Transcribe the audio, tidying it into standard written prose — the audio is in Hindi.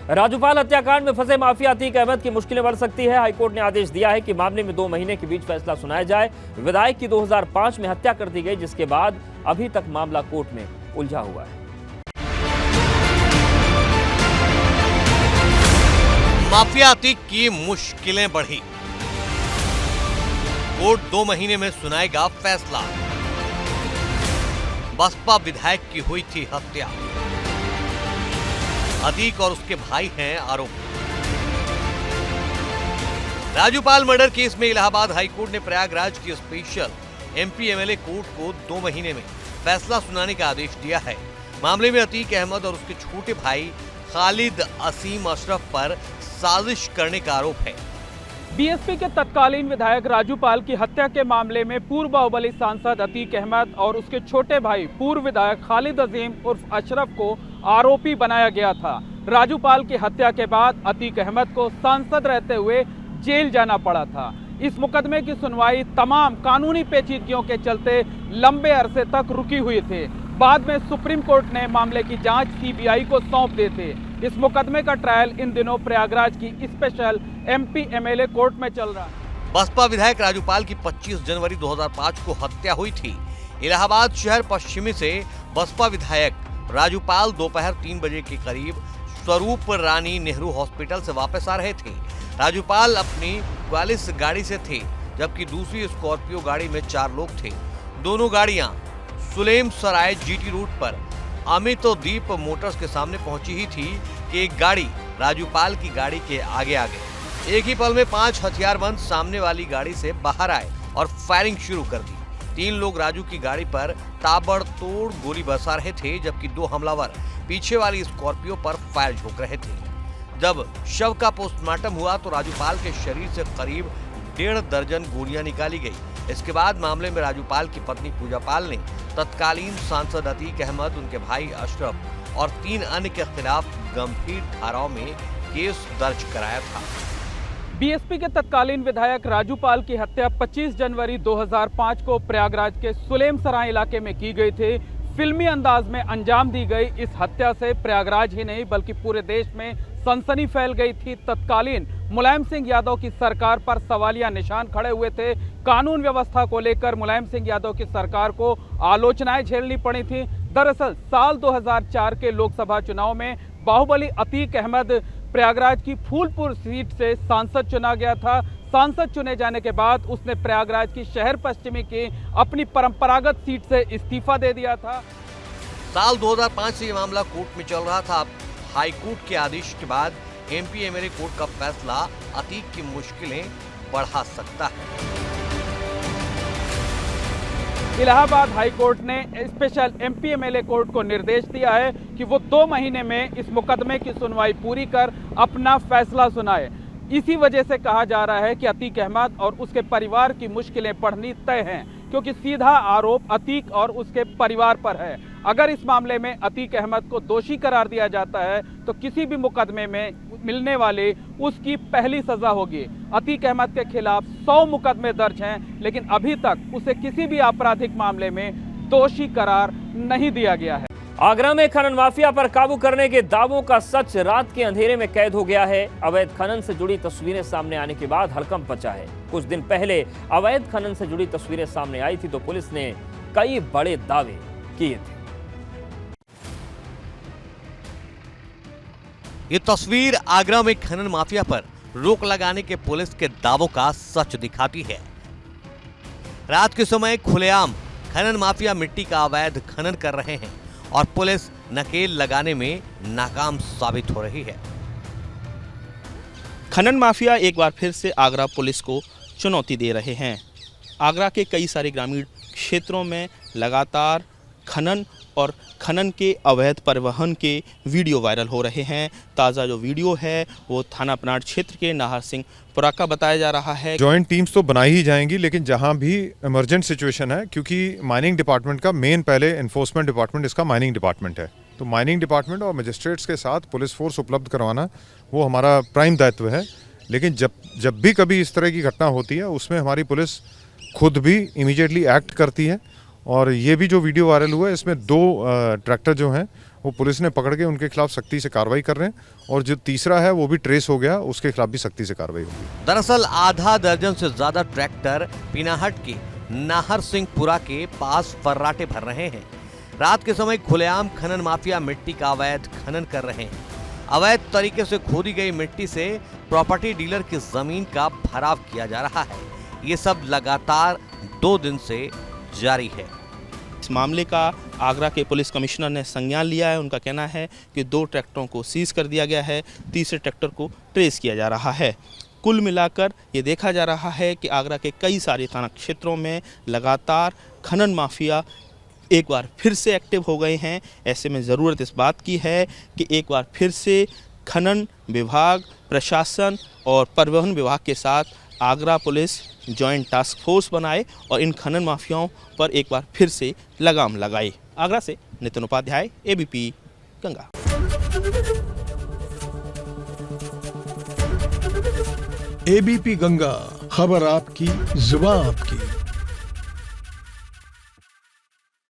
राजूपाल हत्याकांड में फंसे माफिया अतीक अहमद की मुश्किलें बढ़ सकती है। हाईकोर्ट ने आदेश दिया है कि मामले में 2 महीने के बीच फैसला सुनाया जाए। विधायक की 2005 में हत्या कर दी गई, जिसके बाद अभी तक मामला कोर्ट में उलझा हुआ है। माफिया अतीक की मुश्किलें बढ़ी। कोर्ट 2 महीने में सुनाएगा फैसला। बसपा विधायक की हुई थी हत्या। अतीक और उसके भाई हैं आरोपी। राजूपाल मर्डर केस में इलाहाबाद हाईकोर्ट ने प्रयागराज की स्पेशल एमपी एमएलए कोर्ट को 2 महीने में फैसला सुनाने का आदेश दिया है। मामले में अतीक अहमद और उसके छोटे भाई खालिद असीम अशरफ पर साजिश करने का आरोप है। बीएसपी के तत्कालीन विधायक राजूपाल की हत्या के मामले में पूर्व बाहुबली सांसद अतीक अहमद और उसके छोटे भाई पूर्व विधायक खालिद अजीम उर्फ अशरफ को आरोपी बनाया गया था। राजूपाल की हत्या के बाद अतीक अहमद को सांसद रहते हुए जेल जाना पड़ा था। इस मुकदमे की सुनवाई तमाम कानूनी पेचीदगियों के चलते लंबे अरसे तक रुकी हुई थी। बाद में सुप्रीम कोर्ट ने मामले की जांच सीबीआई को सौंप दी थी। इस मुकदमे का ट्रायल इन दिनों प्रयागराज की स्पेशल एमपी एमएलए कोर्ट में चल रहा है। बसपा विधायक राजूपाल की 25 जनवरी 2005 को हत्या हुई थी। इलाहाबाद शहर पश्चिमी से बसपा विधायक राजूपाल दोपहर 3 बजे के करीब स्वरूप रानी नेहरू हॉस्पिटल से वापस आ रहे थे। राजूपाल अपनी क्वालिस गाड़ी से थे, जबकि दूसरी स्कॉर्पियो गाड़ी में 4 लोग थे। दोनों गाड़ियां सुलेम सराय जीटी रूट पर अमितोदीप मोटर्स के सामने पहुंची ही थी कि एक गाड़ी राजूपाल की गाड़ी के आगे आ गई। एक ही पल में 5 हथियारबंद सामने वाली गाड़ी से बाहर आए और फायरिंग शुरू कर दी। 3 लोग राजू की गाड़ी पर ताबड़तोड़ गोली बरसा रहे थे, जबकि 2 हमलावर पीछे वाली स्कॉर्पियो पर फायर झोंक रहे थे। जब शव का पोस्टमार्टम हुआ तो राजूपाल के शरीर से करीब 1.5 दर्जन गोलियां निकाली गई। इसके बाद मामले में राजूपाल की पत्नी पूजा पाल ने तत्कालीन सांसद अतीक अहमद, उनके भाई अशरफ और 3 अन्य के खिलाफ गंभीर धाराओं में केस दर्ज कराया था। बीएसपी के तत्कालीन विधायक राजूपाल की हत्या 25 जनवरी 2005 को प्रयागराज के सुलेम सराय इलाके में की गई थी। फिल्मी अंदाज में अंजाम दी गई इस हत्या से प्रयागराज ही नहीं बल्कि पूरे देश में सनसनी फैल गई थी। तत्कालीन मुलायम सिंह यादव की सरकार पर सवालिया निशान खड़े हुए थे। कानून व्यवस्था को लेकर मुलायम सिंह यादव की सरकार को आलोचनाएं झेलनी पड़ी थी। दरअसल साल 2004 के लोकसभा चुनाव में बाहुबली अतीक अहमद प्रयागराज की फूलपुर सीट से सांसद चुना गया था। सांसद चुने जाने के बाद उसने प्रयागराज की शहर पश्चिमी की अपनी परंपरागत सीट से इस्तीफा दे दिया था। साल 2005 से ये मामला कोर्ट में चल रहा था। हाई कोर्ट के आदेश के बाद एमपी एमएलए कोर्ट का फैसला अतीक की मुश्किलें बढ़ा सकता है। इलाहाबाद हाई कोर्ट ने स्पेशल एमपी एमएलए कोर्ट को निर्देश दिया है कि वो 2 महीने में इस मुकदमे की सुनवाई पूरी कर अपना फैसला सुनाए। इसी वजह से कहा जा रहा है कि अतीक अहमद और उसके परिवार की मुश्किलें बढ़नी तय हैं, क्योंकि सीधा आरोप अतीक और उसके परिवार पर है। अगर इस मामले में अतीक अहमद को दोषी करार दिया जाता है तो किसी भी मुकदमे में मिलने वाली उसकी पहली सजा होगी। अतीक अहमद के खिलाफ 100 मुकदमे दर्ज हैं, लेकिन अभी तक उसे किसी भी आपराधिक मामले में दोषी करार नहीं दिया गया है। आगरा में खनन माफिया पर काबू करने के दावों का सच रात के अंधेरे में कैद हो गया है। अवैध खनन से जुड़ी तस्वीरें सामने आने के बाद हड़कंप मचा है। कुछ दिन पहले अवैध खनन से जुड़ी तस्वीरें सामने आई थी तो पुलिस ने कई बड़े दावे किए थे। ये तस्वीर आगरा में खनन माफिया पर रोक लगाने के पुलिस के दावों का सच दिखाती है। रात के समय खुलेआम खनन माफिया मिट्टी का अवैध खनन कर रहे हैं और पुलिस नकेल लगाने में नाकाम साबित हो रही है। खनन माफिया एक बार फिर से आगरा पुलिस को चुनौती दे रहे हैं। आगरा के कई सारे ग्रामीण क्षेत्रों में लगातार खनन और खनन के अवैध परिवहन के वीडियो वायरल हो रहे हैं। ताज़ा जो वीडियो है वो थाना पनाट क्षेत्र के नाहर सिंह पुरा का बताया जा रहा है। जॉइंट टीम्स तो बनाई ही जाएंगी, लेकिन जहां भी इमरजेंट सिचुएशन है, क्योंकि माइनिंग डिपार्टमेंट का मेन पहले एनफोर्समेंट डिपार्टमेंट इसका माइनिंग डिपार्टमेंट है, तो माइनिंग डिपार्टमेंट और मजिस्ट्रेट्स के साथ पुलिस फोर्स उपलब्ध करवाना वो हमारा प्राइम दायित्व है। लेकिन जब भी कभी इस तरह की घटना होती है उसमें हमारी पुलिस खुद भी इमीडिएटली एक्ट करती है। और ये भी जो वीडियो वायरल हुआ है इसमें 2 ट्रैक्टर जो हैं वो पुलिस ने पकड़ के उनके खिलाफ सख्ती से कार्रवाई कर रहे हैं और जो तीसरा है वो भी ट्रेस हो गया, उसके खिलाफ भी सख्ती से कार्रवाई होगी। दरअसल आधा दर्जन से ज्यादा ट्रैक्टर पीनाहट के नाहर सिंहपुरा के पास फर्राटे भर रहे हैं। रात के समय खुलेआम खनन माफिया मिट्टी का अवैध खनन कर रहे हैं। अवैध तरीके से खोदी गई मिट्टी से प्रॉपर्टी डीलर की जमीन का भराव किया जा रहा है। ये सब लगातार 2 दिन से जारी है। इस मामले का आगरा के पुलिस कमिश्नर ने संज्ञान लिया है। उनका कहना है कि 2 ट्रैक्टरों को सीज कर दिया गया है, तीसरे ट्रैक्टर को ट्रेस किया जा रहा है। कुल मिलाकर ये देखा जा रहा है कि आगरा के कई सारे थाना क्षेत्रों में लगातार खनन माफिया एक बार फिर से एक्टिव हो गए हैं। ऐसे में ज़रूरत इस बात की है कि एक बार फिर से खनन विभाग, प्रशासन और परिवहन विभाग के साथ Agra police joint task force बनाए और इन खनन माफियाओं पर एक बार फिर से लगाम लगाए। आगरा से नितिन उपाध्याय, ABP गंगा। ABP गंगा, खबर आपकी, जुबान आपकी।